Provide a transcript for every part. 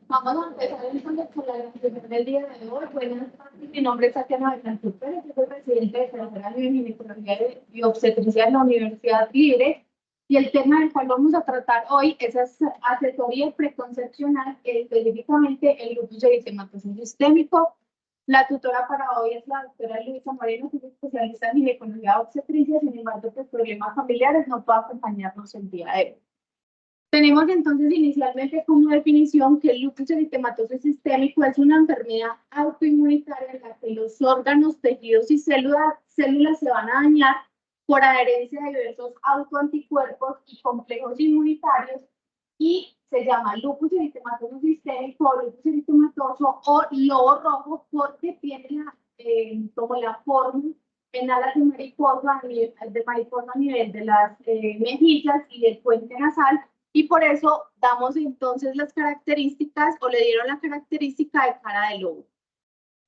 Vamos a empezar entonces con la grabación del día de hoy. Buenas tardes, mi nombre es Tatiana Betancourt Pérez, yo soy presidente de tercer año de ginecología y obstetricia en la Universidad Libre. Y el tema del cual vamos a tratar hoy es asesoría preconcepcional, específicamente el lupus eritematoso sistémico. La tutora para hoy es la doctora Luisa Moreno, que es especialista en ginecología obstetricia, sin embargo, por problemas familiares no puede acompañarnos el día de hoy. Tenemos entonces inicialmente como definición que el lupus eritematoso sistémico es una enfermedad autoinmunitaria en la que los órganos, tejidos y células se van a dañar por adherencia de diversos autoanticuerpos y complejos inmunitarios y se llama lupus eritematoso sistémico o lupus eritematoso o lobo rojo porque tiene como la forma en alas de mariposa a nivel de las mejillas y del puente nasal. Y por eso damos entonces las características o le dieron la característica de cara de lobo.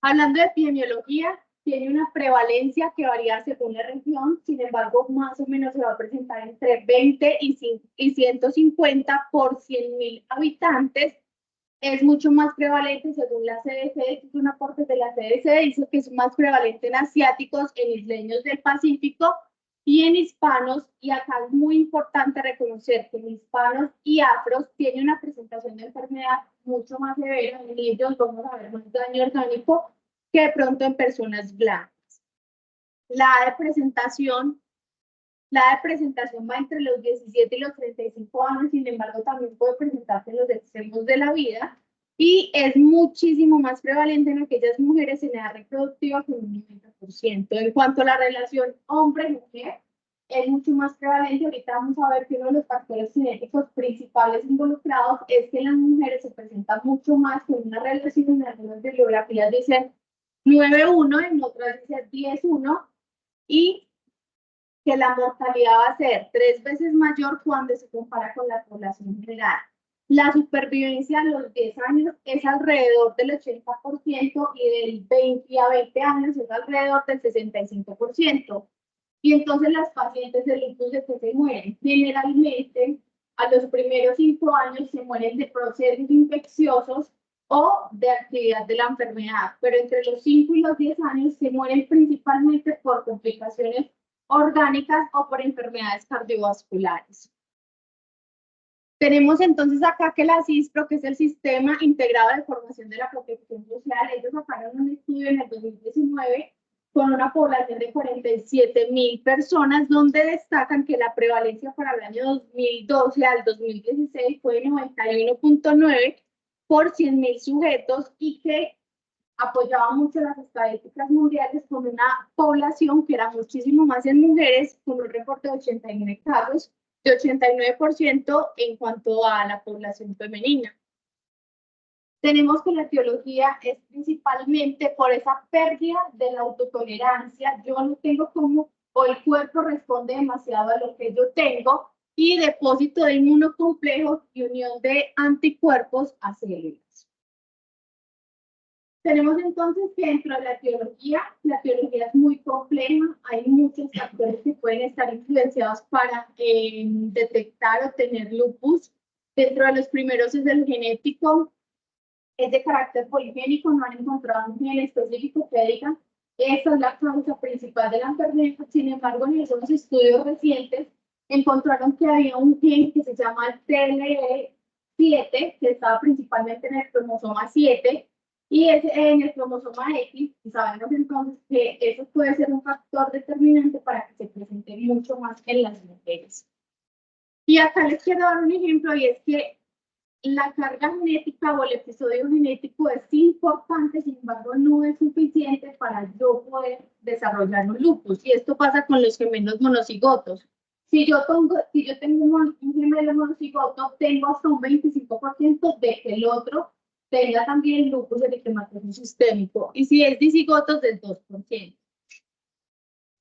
Hablando de epidemiología, tiene una prevalencia que varía según la región, sin embargo, más o menos se va a presentar entre 20 y 150 por 100.000 habitantes. Es mucho más prevalente según la CDC, es un aporte de la CDC, dice que es más prevalente en asiáticos, en isleños del Pacífico, y en hispanos, y acá es muy importante reconocer que en hispanos y afros tiene una presentación de enfermedad mucho más severa. En ellos vamos a ver más daño orgánico que de pronto en personas blancas. La de presentación va entre los 17 y los 35 años, sin embargo también puede presentarse en los extremos de la vida y es muchísimo más prevalente en aquellas mujeres en edad reproductiva con un 90%. En cuanto a la relación hombre-mujer, es mucho más prevalente. Ahorita vamos a ver que uno de los factores genéticos principales involucrados es que en las mujeres se presenta mucho más con una relación. En algunas bibliografías dicen 9:1, en otras dicen 10:1 y que la mortalidad va a ser 3 veces mayor cuando se compara con la población general. La supervivencia a los 10 años es alrededor del 80% y del 20 a 20 años es alrededor del 65%. Y entonces las pacientes de lupus de que se mueren, generalmente a los primeros 5 años se mueren de procesos infecciosos o de actividad de la enfermedad, pero entre los 5 y los 10 años se mueren principalmente por complicaciones orgánicas o por enfermedades cardiovasculares. Tenemos entonces acá que la CISPRO, que es el Sistema Integrado de Formación de la Protección Social, ellos sacaron un estudio en el 2019 con una población de 47.000 personas, donde destacan que la prevalencia para el año 2012 al 2016 fue de 91.9 por 100.000 sujetos y que apoyaba mucho las estadísticas mundiales con una población que era muchísimo más en mujeres, con un reporte de 89 casos, de 89% en cuanto a la población femenina. Tenemos que la etiología es principalmente por esa pérdida de la autotolerancia. Yo no tengo como, o el cuerpo responde demasiado a lo que yo tengo, y depósito de inmunocomplejos y unión de anticuerpos a células. Tenemos entonces que dentro de la etiología es muy compleja, hay muchos factores que pueden estar influenciados para detectar o tener lupus. Dentro de los primeros es el genético, es de carácter poligénico, no han encontrado un gen específico que diga esa es la causa principal de la enfermedad. Sin embargo, en esos estudios recientes encontraron que había un gen que se llama el TLE7, que estaba principalmente en el cromosoma 7, y es en el cromosoma X, y sabemos entonces que eso puede ser un factor determinante para que se presente mucho más en las mujeres. Y acá les quiero dar un ejemplo, y es que la carga genética o el episodio genético es importante, sin embargo no es suficiente para yo poder desarrollar un lupus, y esto pasa con los gemelos monocigotos. Si yo tengo un gemelo monocigoto, tengo hasta un 25% de que el otro tenga también lupus eritematoso sistémico, y si es dicigotos, del 2%.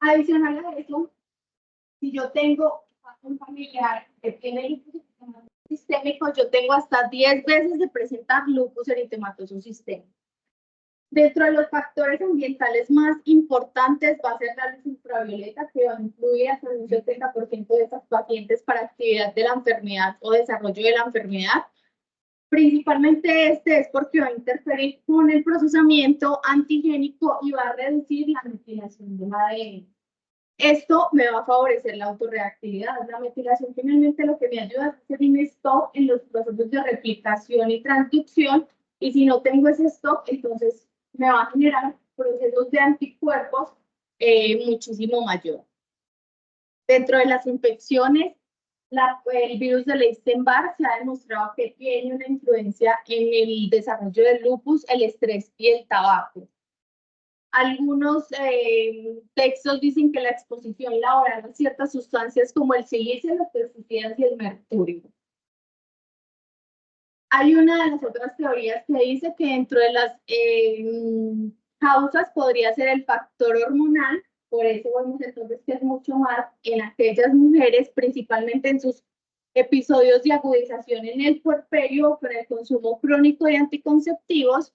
Adicional a eso, si yo tengo un familiar que tiene lupus eritematoso sistémico, yo tengo hasta 10 veces de presentar lupus eritematoso sistémico. Dentro de los factores ambientales más importantes va a ser la luz ultravioleta, que va a influir hasta un 70% de esas pacientes para actividad de la enfermedad o desarrollo de la enfermedad. Principalmente este es porque va a interferir con el procesamiento antigénico y va a reducir la metilación del ADN. Esto me va a favorecer la autorreactividad. La metilación finalmente lo que me ayuda es hacer un stop en los procesos de replicación y transducción, y si no tengo ese stop, entonces me va a generar procesos de anticuerpos muchísimo mayor. Dentro de las infecciones, el virus de Epstein-Barr se ha demostrado que tiene una influencia en el desarrollo del lupus, el estrés y el tabaco. Algunos textos dicen que la exposición laboral a ciertas sustancias como el silicio, los pesticidas y el mercurio. Hay una de las otras teorías que dice que dentro de las causas podría ser el factor hormonal. Por eso vemos entonces que es mucho más en aquellas mujeres, principalmente en sus episodios de agudización en el puerperio con el consumo crónico de anticonceptivos,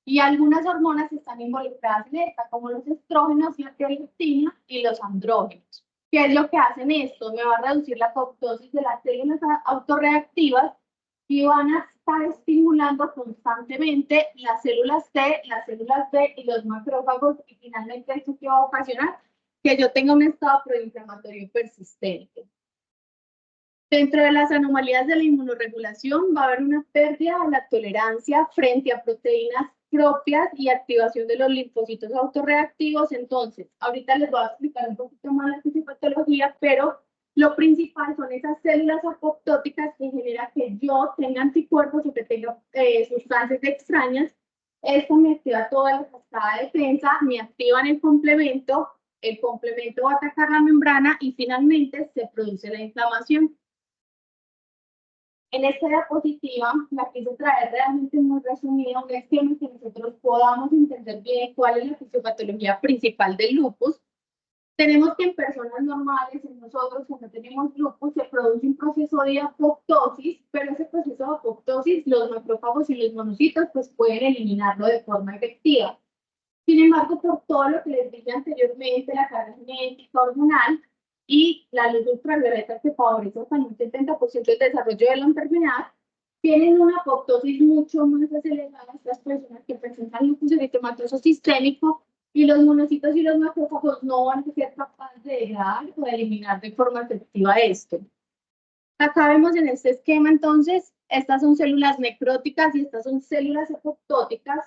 y algunas hormonas están involucradas en esta, como los estrógenos, la prolactina y los andrógenos. ¿Qué es lo que hacen esto? Me va a reducir la apoptosis de las células autorreactivas y van a estar estimulando constantemente las células T, las células B y los macrófagos, y finalmente eso que va a ocasionar que yo tenga un estado proinflamatorio persistente. Dentro de las anomalías de la inmunorregulación va a haber una pérdida de la tolerancia frente a proteínas propias y activación de los linfocitos autorreactivos. Entonces, ahorita les voy a explicar un poquito más la fisiopatología, pero lo principal son esas células apoptóticas que genera que yo tenga anticuerpos o que tenga sustancias extrañas. Esto me activa toda la cascada de defensa, me activan el complemento va a atacar la membrana y finalmente se produce la inflamación. En esta diapositiva la quise traer realmente muy resumida, un esquema que nosotros podamos entender bien cuál es la fisiopatología principal del lupus. Tenemos que en personas normales, en nosotros que no tenemos lupus, se produce un proceso de apoptosis, pero ese proceso de apoptosis, los macrófagos y los monocitos pues pueden eliminarlo de forma efectiva. Sin embargo, por todo lo que les dije anteriormente, la carga genética, hormonal y la luz ultravioleta que favorece hasta un 70% del desarrollo de la enfermedad, tienen una apoptosis mucho más acelerada estas personas que presentan lupus eritematoso sistémico, y los monocitos y los macrófagos no van a ser capaces de degradar o de eliminar de forma efectiva esto. Acá vemos en este esquema entonces, estas son células necróticas y estas son células apoptóticas.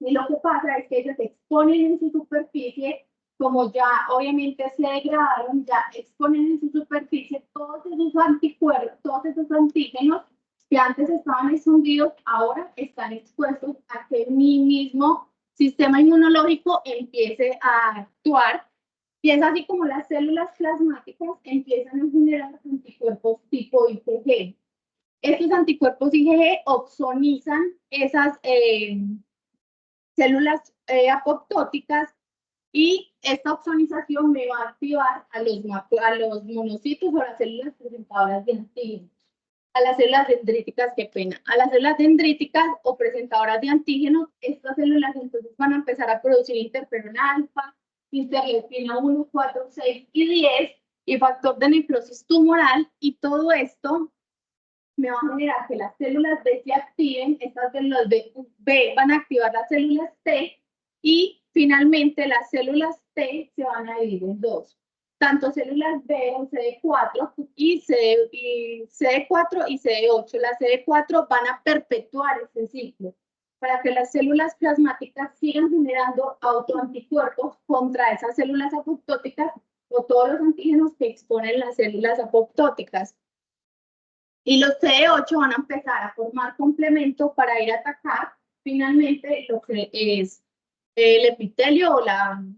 Y lo que pasa es que ellos se exponen en su superficie, como ya obviamente se degradaron, ya exponen en su superficie todos esos anticuerpos, todos esos antígenos que antes estaban escondidos, ahora están expuestos a que mi mismo sistema inmunológico empiece a actuar. Y es así como las células plasmáticas empiezan a generar anticuerpos tipo IgG. Estos anticuerpos IgG opsonizan esas células apoptóticas, y esta opsonización me va a activar a los monocitos o las células presentadoras de antígenos, a las células dendríticas, qué pena, a las células dendríticas o presentadoras de antígenos. Estas células entonces van a empezar a producir interferón alfa, interleucina 1, 4, 6 y 10 y factor de necrosis tumoral, y todo esto me va a generar que las células B se activen, estas células B van a activar las células T, y finalmente las células T se van a dividir en dos, tanto células B o CD4 y CD4 y CD8. Las CD4 van a perpetuar este ciclo para que las células plasmáticas sigan generando autoanticuerpos contra esas células apoptóticas o todos los antígenos que exponen las células apoptóticas. Y los CD8 van a empezar a formar complemento para ir a atacar finalmente lo que es el epitelio o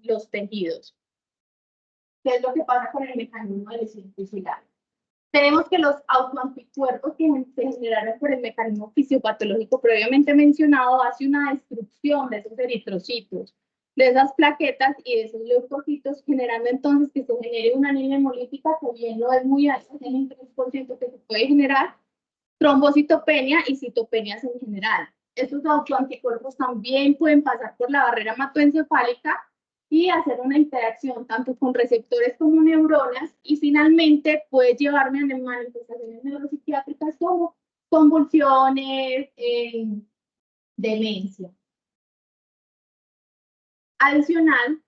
los tejidos. ¿Qué es lo que pasa con el mecanismo de lesión tisular? Tenemos que los autoanticuerpos que se generaron por el mecanismo fisiopatológico previamente mencionado hace una destrucción de esos eritrocitos, de esas plaquetas y de esos leucocitos, generando entonces que se genere una anemia hemolítica que bien no es muy alta, tiene un 3% que se puede generar, trombocitopenia y citopenias en general. Estos autoanticuerpos también pueden pasar por la barrera hematoencefálica y hacer una interacción tanto con receptores como neuronas, y finalmente puede llevarme a manifestaciones neuropsiquiátricas como convulsiones, demencia. Adicional,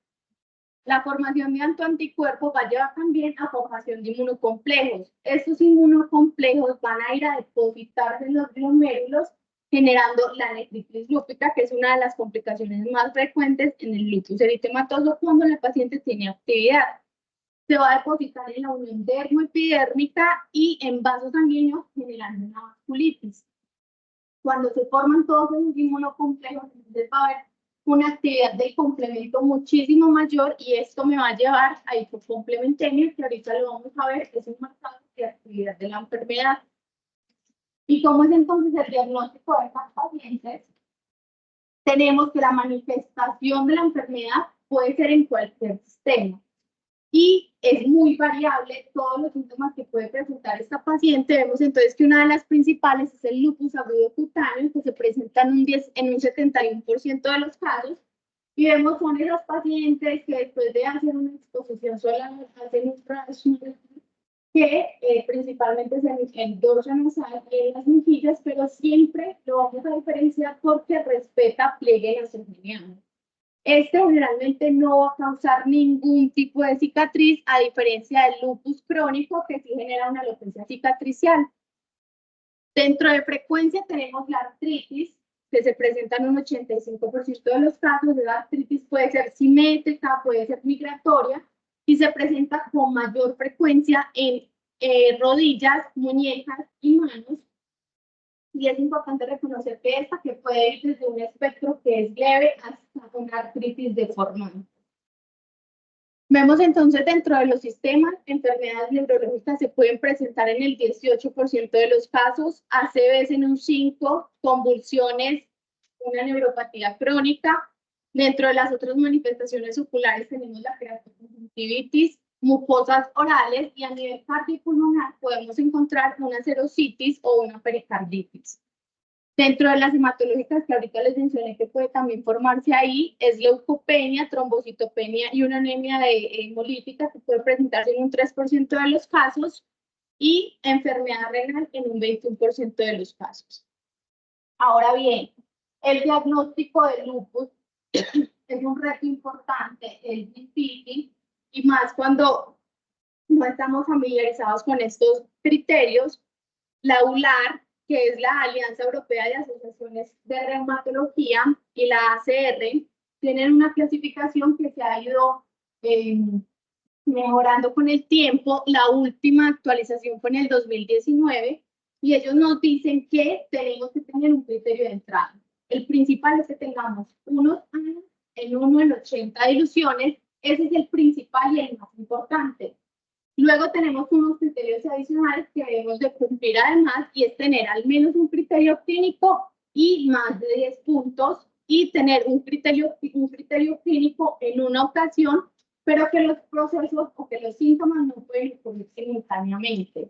la formación de autoanticuerpos va a llevar también a formación de inmunocomplejos. Estos inmunocomplejos van a ir a depositarse en los glomérulos, generando la nefritis lúpica, que es una de las complicaciones más frecuentes en el lupus eritematoso cuando el paciente tiene actividad. Se va a depositar en la unión dermoepidérmica y en vasos sanguíneos, generando una vasculitis. Cuando se forman todos esos inmunocomplejos, entonces va a haber una actividad del complemento muchísimo mayor y esto me va a llevar a hipocomplementemia, que ahorita lo vamos a ver, es un marcador de actividad de la enfermedad. ¿Y cómo es entonces el diagnóstico de estas pacientes? Tenemos que la manifestación de la enfermedad puede ser en cualquier sistema y es muy variable todos los síntomas que puede presentar esta paciente. Vemos entonces que una de las principales es el lupus agudo cutáneo, que se presenta en un 71% de los casos, y vemos son esas pacientes que después de hacer una exposición solar hacen un rash que principalmente es en el dorso nasal y en las mejillas, pero siempre lo vamos a diferenciar porque respeta pliegue nasogeniano. Este generalmente no va a causar ningún tipo de cicatriz, a diferencia del lupus crónico, que sí genera una alopecia cicatricial. Dentro de frecuencia tenemos la artritis, que se presenta en un 85% de los casos. La artritis puede ser simétrica, puede ser migratoria, y se presenta con mayor frecuencia en rodillas, muñecas y manos. Y es importante reconocer que esta que puede ir desde un espectro que es leve hasta una artritis deformante. Vemos entonces dentro de los sistemas, enfermedades neurológicas se pueden presentar en el 18% de los casos, ACVs en un 5%, convulsiones, una neuropatía crónica. Dentro de las otras manifestaciones oculares tenemos la queratoconjuntivitis, mucosas orales, y a nivel cardiopulmonar podemos encontrar una serositis o una pericarditis. Dentro de las hematológicas que ahorita les mencioné que puede también formarse ahí, es leucopenia, trombocitopenia y una anemia hemolítica que puede presentarse en un 3% de los casos, y enfermedad renal en un 21% de los casos. Ahora bien, el diagnóstico del lupus es un reto importante, es difícil, y más cuando no estamos familiarizados con estos criterios. La ULAR, que es la Alianza Europea de Asociaciones de Reumatología, y la ACR, tienen una clasificación que se ha ido mejorando con el tiempo. La última actualización fue en el 2019, y ellos nos dicen que tenemos que tener un criterio de entrada. El principal es que tengamos unos años en 1 en 80 diluciones. Ese es el principal y el más importante. Luego tenemos unos criterios adicionales que debemos de cumplir además, y es tener al menos un criterio clínico y más de 10 puntos, y tener un criterio clínico en una ocasión, pero que los procesos o que los síntomas no pueden ocurrir simultáneamente.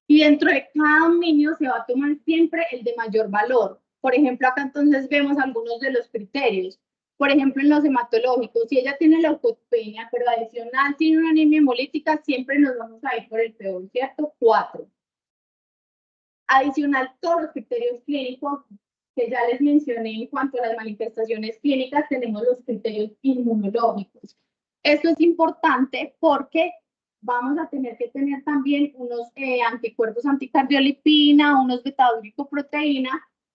Y dentro de cada dominio se va a tomar siempre el de mayor valor. Por ejemplo, acá entonces vemos algunos de los criterios. Por ejemplo, en los hematológicos, si ella tiene leucopenia, pero adicional tiene una anemia hemolítica, siempre nos vamos a ir por el peor, ¿cierto? 4. Adicional, todos los criterios clínicos que ya les mencioné en cuanto a las manifestaciones clínicas, tenemos los criterios inmunológicos. Esto es importante porque vamos a tener que tener también unos anticuerpos anticardiolipina, unos beta-glicoproteína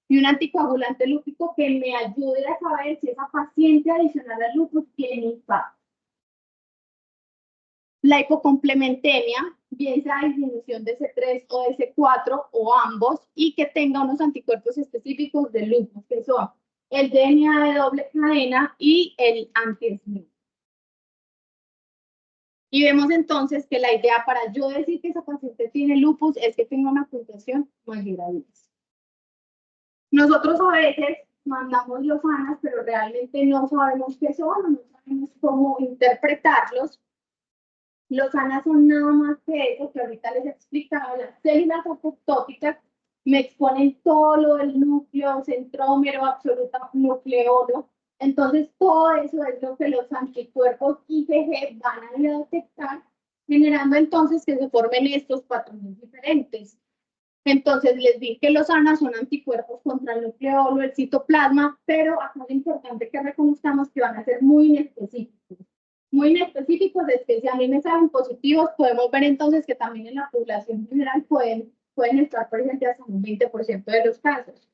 y un anticoagulante lúpico que me ayude a saber si esa paciente adicional al lupus tiene impacto. La hipocomplementemia, bien sea disminución de C3 o de C4 o ambos, y que tenga unos anticuerpos específicos del lupus, que son el DNA de doble cadena y el anti-SNP. Y vemos entonces que la idea para yo decir que esa paciente tiene lupus es que tenga una puntuación mayor a 10. Nosotros a veces mandamos los ANAs, pero realmente no sabemos qué son, no sabemos cómo interpretarlos. Los ANAs son nada más que eso que ahorita les he explicado. Las células apoptóticas me exponen todo lo del núcleo, centrómero, absoluta nucleolo. Entonces, todo eso es lo que los anticuerpos IgG van a detectar, generando entonces que se formen estos patrones diferentes. Entonces les di que los ANA son anticuerpos contra el nucleolo, el citoplasma, pero acá es importante que reconozcamos que van a ser muy inespecíficos. Muy inespecíficos, es que si a mí me salen positivos, podemos ver entonces que también en la población general pueden estar presentes hasta un 20% de los casos.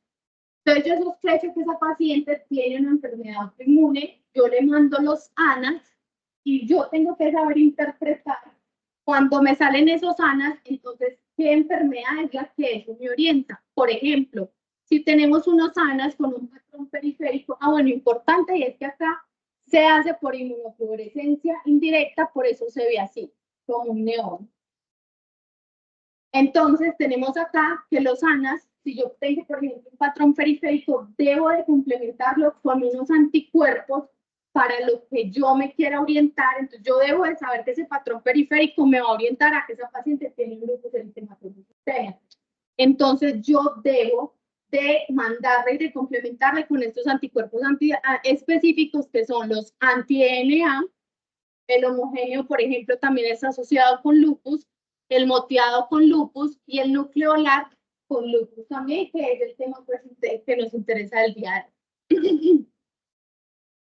Entonces yo sospecho que esa paciente tiene una enfermedad autoinmune, yo le mando los ANAs y yo tengo que saber interpretar cuando me salen esos ANAs, entonces, ¿qué enfermedad es la que eso me orienta? Por ejemplo, si tenemos unos ANAs con un patrón periférico, bueno, importante y es que acá se hace por inmunofluorescencia indirecta, por eso se ve así, como un neón. Entonces, tenemos acá que los ANAs, si yo tengo, por ejemplo, un patrón periférico, debo de complementarlo con unos anticuerpos para lo que yo me quiera orientar. Entonces, yo debo de saber que ese patrón periférico me va a orientar a que esa paciente tiene un lupus eritematoso sistémico. Entonces, yo debo de mandarle y de complementarle con estos anticuerpos específicos que son los anti-DNA. El homogéneo, por ejemplo, también es asociado con lupus, el moteado con lupus y el nucleolar con lupus también, que es el tema que nos interesa el día de hoy.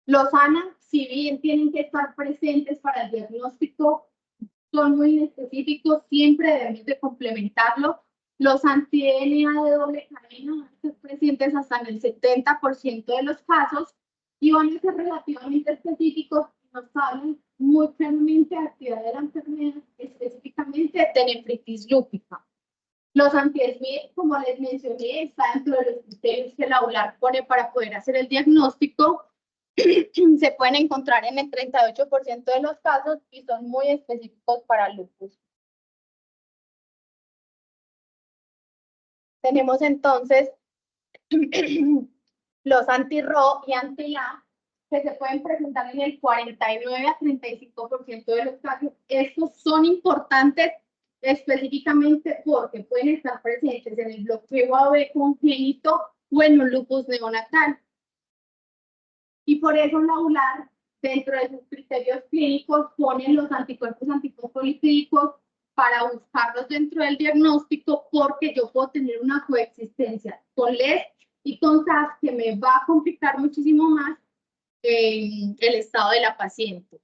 Los ANA, si bien tienen que estar presentes para el diagnóstico, son muy específicos, siempre debemos de complementarlo. Los anti-DNA de doble cadena van a ser presentes hasta en el 70% de los casos y van a ser relativamente específicos y nos hablan muy claramente de actividad de la enfermedad, específicamente de nefritis lúpica. Los anti-SMID, como les mencioné, están dentro de los criterios que la ULAR pone para poder hacer el diagnóstico. Se pueden encontrar en el 38% de los casos y son muy específicos para lupus. Tenemos entonces los anti-RO y anti-LA que se pueden presentar en el 49 a 35% de los casos. Estos son importantes específicamente porque pueden estar presentes en el bloqueo AB congénito o en un lupus neonatal. Y por eso la ULAR, dentro de sus criterios clínicos, ponen los anticuerpos antifosfolipídicos para buscarlos dentro del diagnóstico, porque yo puedo tener una coexistencia con LES y con SAS que me va a complicar muchísimo más el estado de la paciente.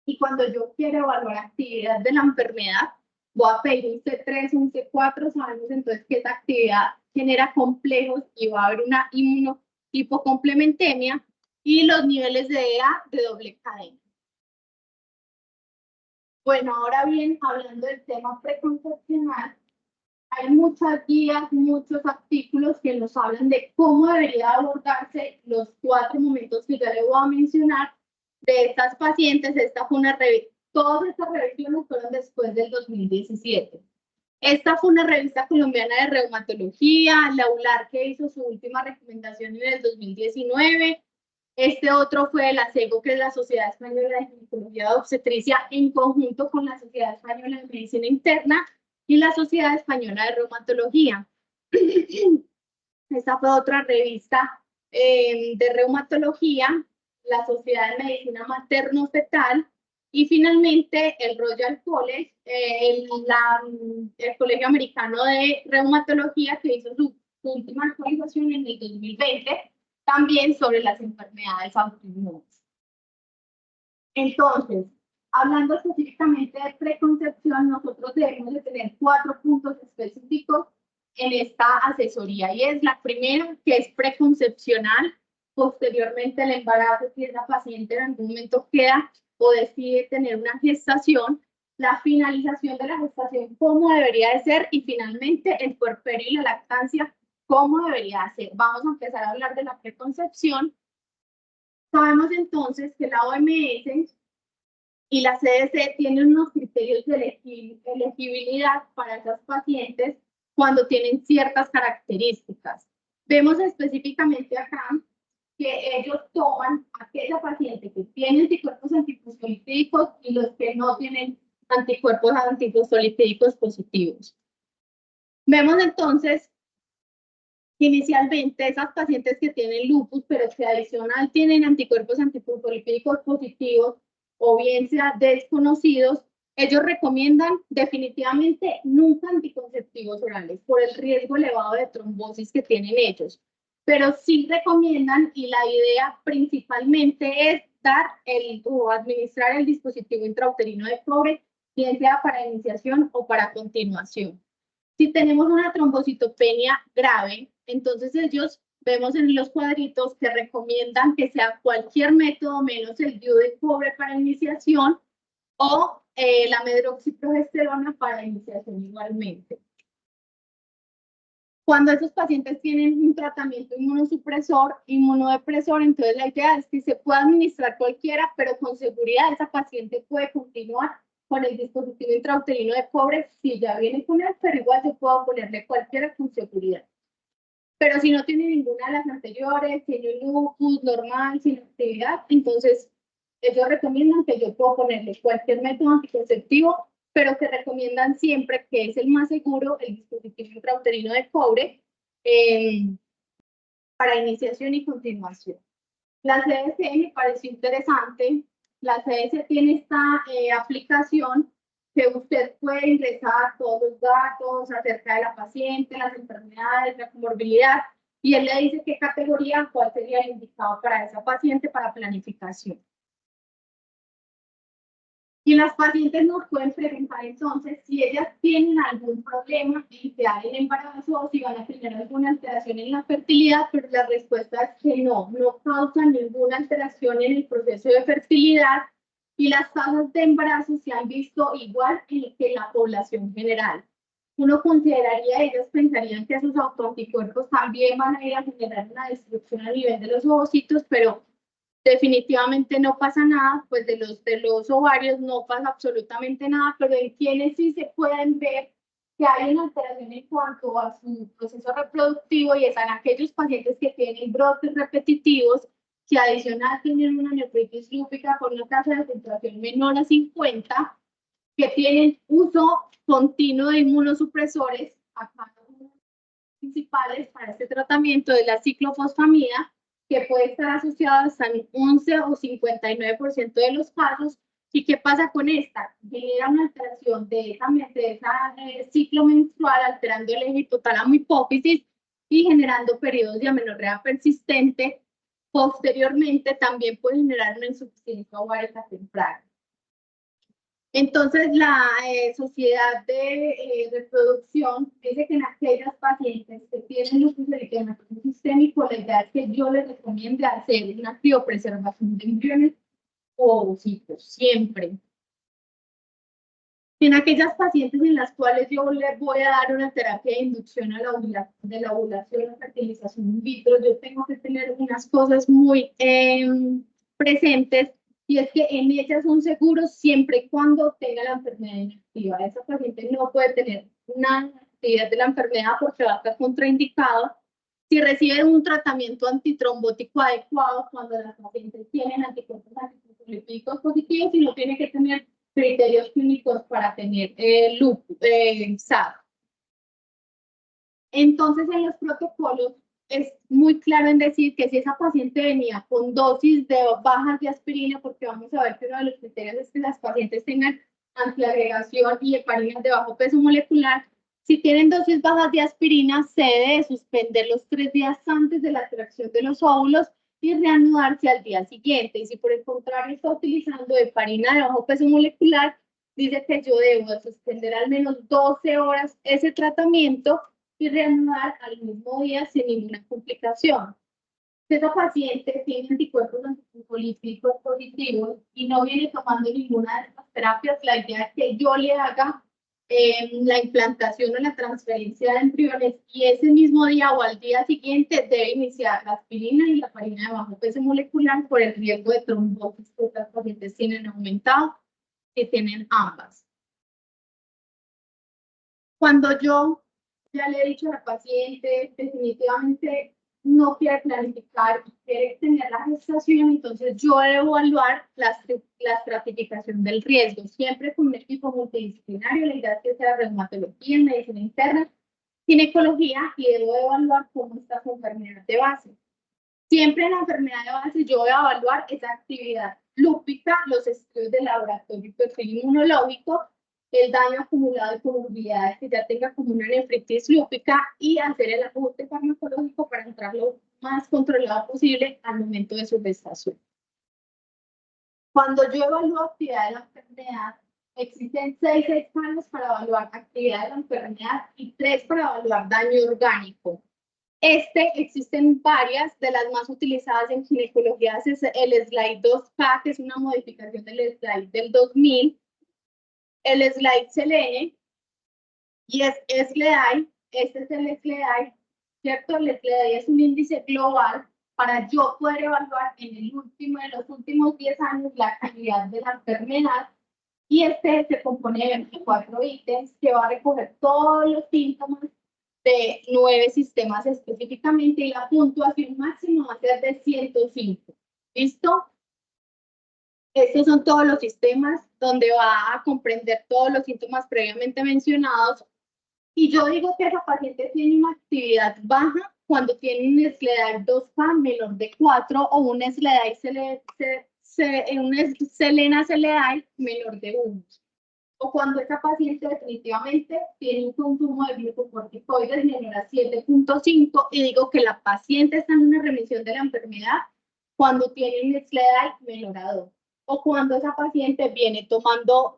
Y cuando yo quiero evaluar actividad de la enfermedad, voy a pedir un C3, un C4, sabemos entonces que esa actividad genera complejos y va a haber una inmunohipocomplementemia y los niveles de EA de doble cadena. Bueno, ahora bien, hablando del tema preconcepcional, hay muchas guías, muchos artículos que nos hablan de cómo debería abordarse los 4 momentos que ya le voy a mencionar de estas pacientes. Esta fue una todas estas revisiones fueron después del 2017. Esta fue una revista colombiana de reumatología, la ULAR, que hizo su última recomendación en el 2019. Este otro fue el ASEGO, que es la Sociedad Española de Ginecología de Obstetricia, en conjunto con la Sociedad Española de Medicina Interna y la Sociedad Española de Reumatología. Esta fue otra revista de reumatología, la Sociedad de Medicina Materno-Fetal, y finalmente el Royal College, el Colegio Americano de Reumatología, que hizo su última actualización en el 2020, también sobre las enfermedades autoinmunes. Entonces, hablando específicamente de preconcepción, nosotros debemos de tener 4 puntos específicos en esta asesoría, y es la primera, que es preconcepcional. Posteriormente el embarazo, si esa paciente en algún momento queda o decide tener una gestación, la finalización de la gestación, cómo debería de ser, y finalmente el puerperio y la lactancia, cómo debería ser. Vamos a empezar a hablar de la preconcepción. Sabemos entonces que la OMS y la CDC tienen unos criterios de elegibilidad para esas pacientes cuando tienen ciertas características. Vemos específicamente acá que ellos toman a aquella paciente que tiene anticuerpos antifosfolipídicos y los que no tienen anticuerpos antifosfolipídicos positivos. Vemos entonces inicialmente esas pacientes que tienen lupus, pero que adicional tienen anticuerpos antifosfolipídicos positivos o bien sea desconocidos, Ellos recomiendan definitivamente nunca anticonceptivos orales por el riesgo elevado de trombosis que tienen ellos, pero sí recomiendan, y la idea principalmente es dar o administrar el dispositivo intrauterino de cobre, bien sea para iniciación o para continuación. Si tenemos una trombocitopenia grave, entonces ellos vemos en los cuadritos que recomiendan que sea cualquier método menos el DIU de cobre para iniciación o la medroxiprogesterona para iniciación igualmente. Cuando esos pacientes tienen un tratamiento inmunosupresor, inmunodepresor, entonces la idea es que se pueda administrar cualquiera, pero con seguridad esa paciente puede continuar con el dispositivo intrauterino de cobre si ya viene con él, pero igual yo puedo ponerle cualquiera con seguridad. Pero si no tiene ninguna de las anteriores, tiene un lupus normal, sin actividad, entonces ellos recomiendan que yo puedo ponerle cualquier método anticonceptivo, pero que recomiendan siempre que es el más seguro, el dispositivo intrauterino de cobre, para iniciación y continuación. La CDC me pareció interesante. La CDC tiene esta aplicación que usted puede ingresar todos los datos acerca de la paciente, las enfermedades, la comorbilidad, y él le dice qué categoría, cuál sería el indicado para esa paciente para planificación. Y las pacientes nos pueden preguntar entonces si ellas tienen algún problema en quedar en embarazo o si van a tener alguna alteración en la fertilidad, pero la respuesta es que no causan ninguna alteración en el proceso de fertilidad y las tasas de embarazo se han visto igual que la población general. Uno consideraría, ellas pensarían que sus autoanticuerpos también van a ir a generar una destrucción a nivel de los ovocitos, pero definitivamente no pasa nada, pues de los ovarios no pasa absolutamente nada, pero en quienes sí se pueden ver que hay una alteración en cuanto a su proceso reproductivo y están aquellos pacientes que tienen brotes repetitivos, que adicional tienen una nefritis lúpica con una tasa de filtración menor a 50, que tienen uso continuo de inmunosupresores, acá los principales para este tratamiento de la ciclofosfamida, que puede estar asociada hasta en 11 o 59% de los casos. ¿Y qué pasa con esta? Genera una alteración de esa ciclo menstrual, alterando el eje hipotálamo hipófisis y generando periodos de amenorrea persistente. Posteriormente también puede generar una insuficiencia ovárica temprana. Entonces, la Sociedad de Reproducción dice que en aquellas pacientes que tienen lupus eritematoso sistémico, la idea es que yo les recomiende hacer una criopreservación de embriones o ovocitos, siempre. En aquellas pacientes en las cuales yo les voy a dar una terapia de inducción a la ovulación o fertilización in vitro, yo tengo que tener unas cosas muy presentes, y es que en ellas son seguros siempre y cuando tenga la enfermedad inactiva. Esa paciente no puede tener una actividad de la enfermedad porque va a estar contraindicado. Si reciben un tratamiento antitrombótico adecuado, cuando las pacientes tienen anticuerpos antitrombóticos positivos, y no tiene que tener criterios clínicos para tener SAD. Entonces, en los protocolos es muy claro en decir que si esa paciente venía con dosis de bajas de aspirina, porque vamos a ver que uno de los criterios es que las pacientes tengan antiagregación y heparinas de bajo peso molecular, si tienen dosis bajas de aspirina, se debe suspender los 3 días antes de la extracción de los óvulos y reanudarse al día siguiente. Y si por el contrario está utilizando heparina de bajo peso molecular, dice que yo debo suspender al menos 12 horas ese tratamiento y reanudar al mismo día sin ninguna complicación. Si esa paciente tiene anticuerpos anticolíticos positivos y no viene tomando ninguna de estas terapias, la idea es que yo le haga la implantación o la transferencia de embriones, y ese mismo día o al día siguiente debe iniciar la aspirina y la heparina de bajo peso molecular por el riesgo de trombosis que estas pacientes tienen aumentado, que tienen ambas. Cuando yo ya le he dicho a la paciente, definitivamente no quiere planificar y quiere tener la gestación, entonces yo debo evaluar la estratificación del riesgo, siempre con un equipo multidisciplinario. La idea es que sea reumatología, medicina interna, ginecología, y debo evaluar cómo está su enfermedad de base. Siempre en la enfermedad de base yo voy a evaluar esa actividad lúpica, los estudios de laboratorio y perfil inmunológico, el daño acumulado de comorbilidades que ya tenga como una nefritis lúpica y hacer el ajuste farmacológico para entrar lo más controlado posible al momento de su gestación. Cuando yo evalúo actividad de la enfermedad, existen 6 escalas para evaluar actividad de la enfermedad y 3 para evaluar daño orgánico. Existen varias, de las más utilizadas en ginecología es el slide 2K, que es una modificación del slide del 2000, el slide Selene, y es SLEDAI, este es el SLEDAI, ¿cierto? El SLEDAI es un índice global para yo poder evaluar en los últimos 10 años la actividad de la enfermedad, y se compone de 24 ítems que va a recoger todos los síntomas de 9 sistemas específicamente, y la puntuación máxima va a ser de 105. ¿Listo? Estos son todos los sistemas donde va a comprender todos los síntomas previamente mencionados. Y yo digo que esa paciente tiene una actividad baja cuando tiene un SLEDAI 2K menor de 4 o un SLEDAI Selena SLEDAI menor de 1. O cuando esa paciente definitivamente tiene un consumo de glucocorticoides menor a 7.5 y digo que la paciente está en una remisión de la enfermedad cuando tiene un SLEDAI menor a 2. O cuando esa paciente viene tomando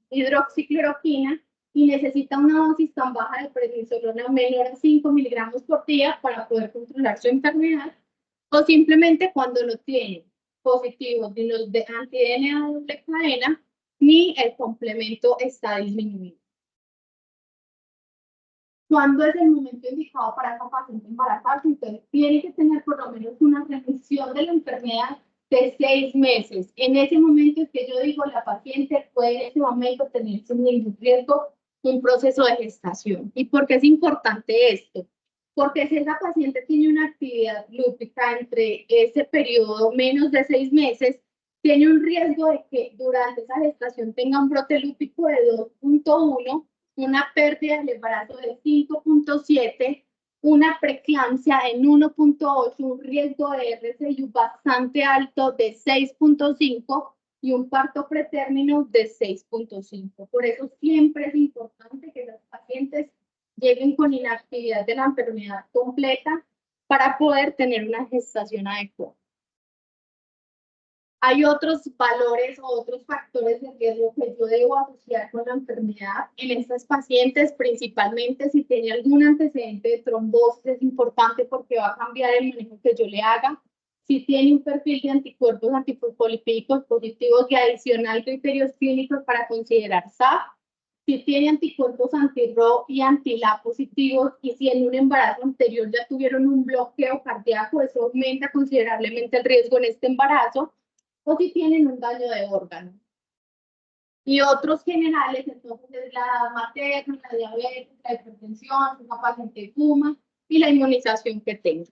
hidroxicloroquina y necesita una dosis tan baja de prednisolona menor a 5 miligramos por día para poder controlar su enfermedad, o simplemente cuando no tiene positivos ni los de anti-DNA doble cadena, ni el complemento está disminuido. ¿Cuándo es el momento indicado para esa paciente embarazarse? Entonces, tiene que tener por lo menos una remisión de la enfermedad de 6 meses. En ese momento es que yo digo, la paciente puede en ese momento tener sin ningún riesgo un proceso de gestación. ¿Y por qué es importante esto? Porque si esa paciente tiene una actividad lúpica entre ese periodo menos de 6 meses, tiene un riesgo de que durante esa gestación tenga un brote lúpico de 2.1, una pérdida del embarazo de 5.7, una preeclampsia en 1.8, un riesgo de RCIU bastante alto de 6.5 y un parto pretérmino de 6.5. Por eso siempre es importante que los pacientes lleguen con inactividad de la enfermedad completa para poder tener una gestación adecuada. Hay otros valores o otros factores de riesgo que yo debo asociar con la enfermedad en estas pacientes, principalmente si tiene algún antecedente de trombosis, es importante porque va a cambiar el manejo que yo le haga. Si tiene un perfil de anticuerpos antifosfolipídicos positivos y adicional criterios clínicos para considerar SAP. Si tiene anticuerpos anti-RO y anti-LA positivos, y si en un embarazo anterior ya tuvieron un bloqueo cardíaco, eso aumenta considerablemente el riesgo en este embarazo, o si tienen un daño de órgano. Y otros generales, entonces, es la edad materna, la diabetes, la hipertensión, si una paciente fuma y la inmunización que tenga.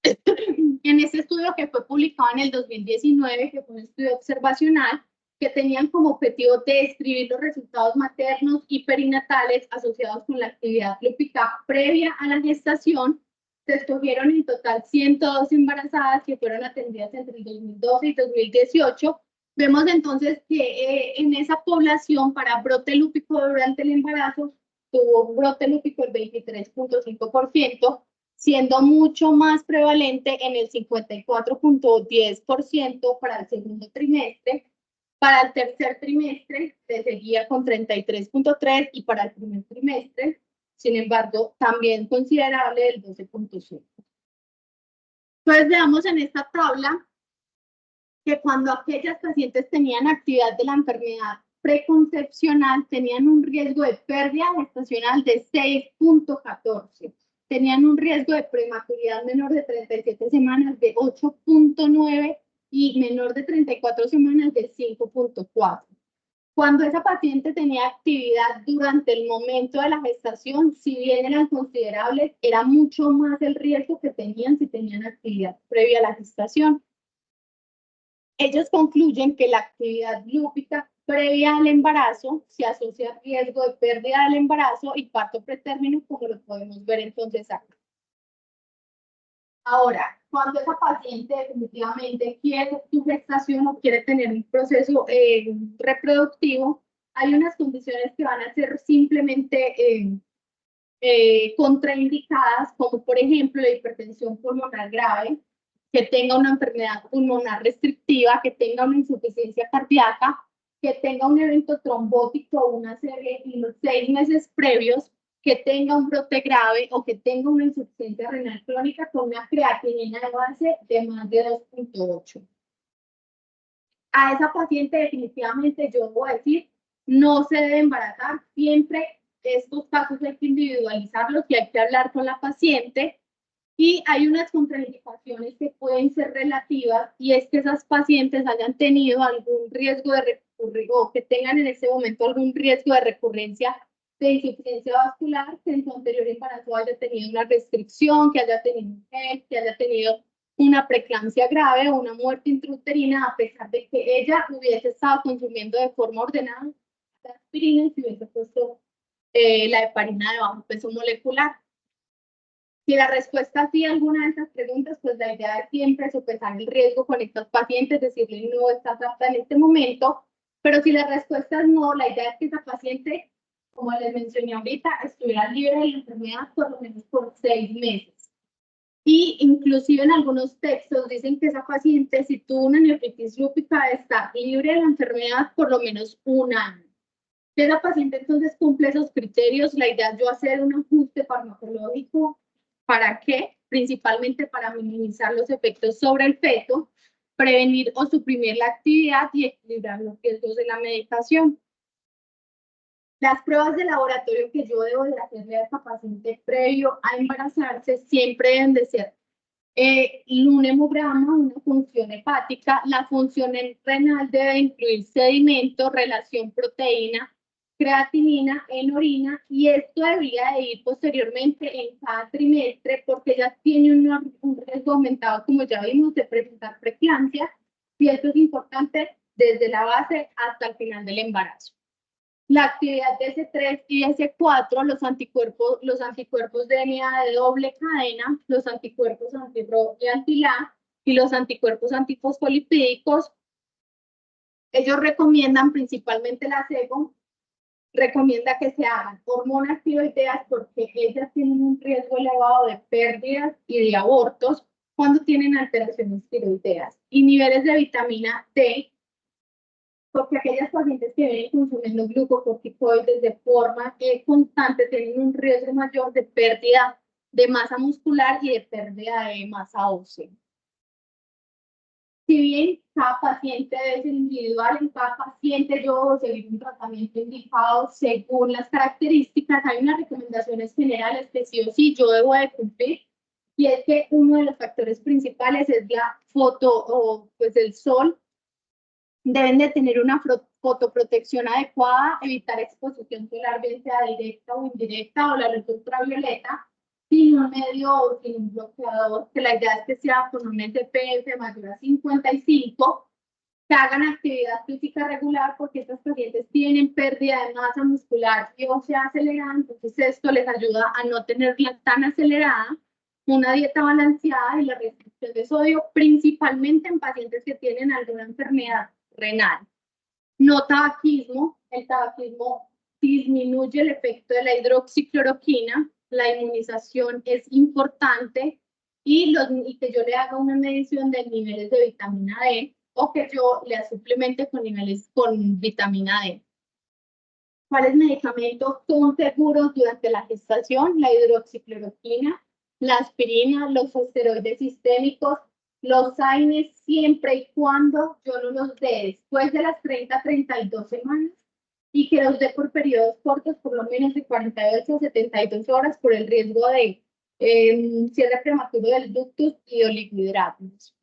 En este estudio que fue publicado en el 2019, que fue un estudio observacional, que tenían como objetivo describir los resultados maternos y perinatales asociados con la actividad lúpica previa a la gestación, se escogieron en total 102 embarazadas que fueron atendidas entre el 2012 y 2018. Vemos entonces que en esa población para brote lúpico durante el embarazo tuvo un brote lúpico del 23.5%, siendo mucho más prevalente en el 54.10% para el segundo trimestre. Para el tercer trimestre se seguía con 33.3% y para el primer trimestre, sin embargo, también considerable el 12.5%. Entonces veamos en esta tabla que cuando aquellas pacientes tenían actividad de la enfermedad preconcepcional, tenían un riesgo de pérdida gestacional de 6.14. Tenían un riesgo de prematuridad menor de 37 semanas de 8.9 y menor de 34 semanas de 5.4. Cuando esa paciente tenía actividad durante el momento de la gestación, si bien eran considerables, era mucho más el riesgo que tenían si tenían actividad previa a la gestación. Ellos concluyen que la actividad lúpica previa al embarazo se asocia a riesgo de pérdida del embarazo y parto pretérmino, como lo podemos ver entonces acá. Ahora, cuando esa paciente definitivamente quiere su gestación o quiere tener un proceso reproductivo, hay unas condiciones que van a ser simplemente contraindicadas, como por ejemplo la hipertensión pulmonar grave, que tenga una enfermedad pulmonar restrictiva, que tenga una insuficiencia cardíaca, que tenga un evento trombótico o una serie en los 6 meses previos, que tenga un brote grave o que tenga una insuficiencia renal crónica con una creatinina de base de más de 2.8. A esa paciente definitivamente yo voy a decir, no se debe embarazar, siempre estos casos hay que individualizarlos y hay que hablar con la paciente. Y hay unas contraindicaciones que pueden ser relativas y es que esas pacientes hayan tenido algún riesgo de recurrir o que tengan en ese momento algún riesgo de recurrencia de insuficiencia vascular, que en su anterior embarazo haya tenido una restricción, que haya tenido un PEC, que haya tenido una preeclampsia grave o una muerte intrauterina, a pesar de que ella hubiese estado consumiendo de forma ordenada la aspirina y se hubiese puesto la heparina de bajo peso molecular. Si la respuesta sí a alguna de estas preguntas, pues la idea es siempre sopesar el riesgo con estos pacientes, decirle no estás apta en este momento, pero si la respuesta es no, la idea es que esa paciente, como les mencioné ahorita, estuviera libre de la enfermedad por lo menos por 6 meses. Y inclusive en algunos textos dicen que esa paciente, si tuvo una nefritis lúpica, está libre de la enfermedad por lo menos 1 año. Si esa paciente entonces cumple esos criterios, la idea es yo hacer un ajuste farmacológico. ¿Para qué? Principalmente para minimizar los efectos sobre el feto, prevenir o suprimir la actividad y equilibrar los riesgos de la medicación. Las pruebas de laboratorio que yo debo de hacerle a esta paciente previo a embarazarse siempre deben de ser un hemograma, una función hepática. La función renal debe incluir sedimento, relación proteína, creatinina en orina, y esto debería de ir posteriormente en cada trimestre porque ya tiene un riesgo aumentado, como ya vimos, de presentar preeclampsia, y esto es importante desde la base hasta el final del embarazo. La actividad de S3 y S4, los anticuerpos DNA de doble cadena, los anticuerpos anti-RO y anti-LA y los anticuerpos antifosfolipídicos, ellos recomiendan principalmente la SEGO, recomienda que se hagan hormonas tiroideas porque ellas tienen un riesgo elevado de pérdidas y de abortos cuando tienen alteraciones tiroideas, y niveles de vitamina D, porque aquellas pacientes que vienen consumiendo glucocorticoides de forma constante tienen un riesgo mayor de pérdida de masa muscular y de pérdida de masa ósea. Si bien cada paciente debe ser individual, en cada paciente yo debo seguir un tratamiento indicado según las características, hay unas recomendaciones generales que sí o sí yo debo de cumplir, y es que uno de los factores principales es la foto o pues el sol. Deben de tener una fotoprotección adecuada, evitar exposición solar, bien sea directa o indirecta, o la luz ultravioleta, sin un medio o sin un bloqueador, que la idea es que sea con un SPF mayor a 55, que hagan actividad física regular, porque estas pacientes tienen pérdida de masa muscular y ósea acelerada, entonces esto les ayuda a no tenerla tan acelerada, una dieta balanceada y la restricción de sodio, principalmente en pacientes que tienen alguna enfermedad renal. No tabaquismo, el tabaquismo disminuye el efecto de la hidroxicloroquina, la inmunización es importante, y que yo le haga una medición de niveles de vitamina D o que yo le suplemente con niveles con vitamina D. ¿Cuáles medicamentos son seguros durante la gestación? La hidroxicloroquina, la aspirina, los esteroides sistémicos, los AINES, siempre y cuando yo no los dé después de las 30 a 32 semanas, y que los dé por periodos cortos, por lo menos de 48 a 72 horas, por el riesgo de cierre prematuro del ductus y oligohidratos.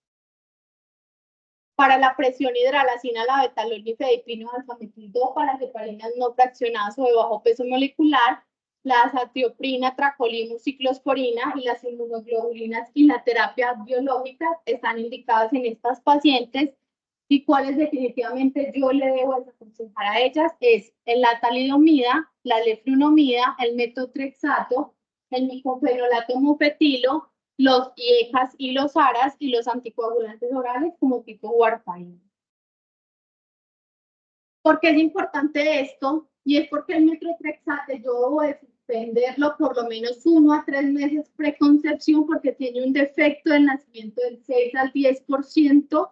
Para la presión hidralacina, la betalol-nifedipino, alfametil-2, para heparinas no fraccionadas o de bajo peso molecular, la azatioprina, tracolimus, ciclosporina y las inmunoglobulinas y la terapia biológica están indicadas en estas pacientes. Y cuáles definitivamente yo le debo aconsejar a ellas es la talidomida, la leflunomida, el metotrexato, el micofenolato mofetilo, los IECAS y los ARAS y los anticoagulantes orales como tipo warfarin. ¿Por qué es importante esto? Y es porque el metotrexate yo debo de suspenderlo por lo menos 1 a 3 meses preconcepción porque tiene un defecto de nacimiento del 6 al 10%.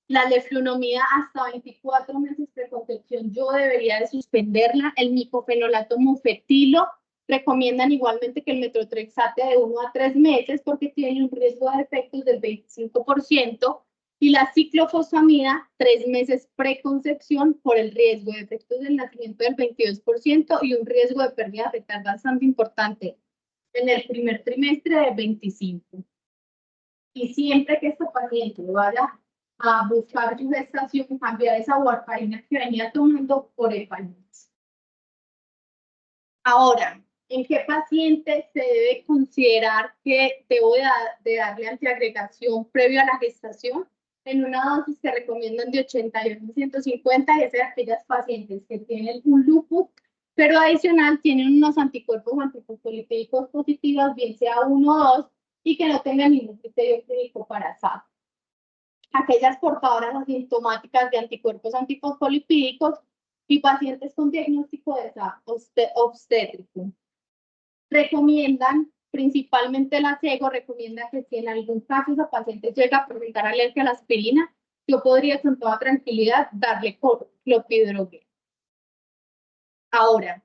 La leflunomida hasta 24 meses preconcepción yo debería de suspenderla. El micofenolato mofetilo recomiendan igualmente que el metotrexate de 1 a 3 meses porque tiene un riesgo de defectos del 25%. Y la ciclofosfamida, 3 meses preconcepción por el riesgo de efectos del nacimiento del 22% y un riesgo de pérdida fetal bastante importante en el primer trimestre de 25%. Y siempre que este paciente vaya a buscar su gestación, cambiar esa warfarina que venía tomando por heparines. Ahora, ¿en qué paciente se debe considerar que debo de darle antiagregación previo a la gestación? En una dosis que recomiendan de 81 a 150 y es de aquellas pacientes que tienen un lupus, pero adicional tienen unos anticuerpos antifosfolipídicos positivos, bien sea 1 o 2, y que no tengan ningún criterio clínico para SAP. Aquellas portadoras asintomáticas de anticuerpos antifosfolipídicos y pacientes con diagnóstico de SAP obstétrico. Recomiendan, principalmente la CEGO, recomienda que si en algún caso esa paciente llega a presentar alergia a la aspirina, yo podría con toda tranquilidad darle clopidogrel. Ahora,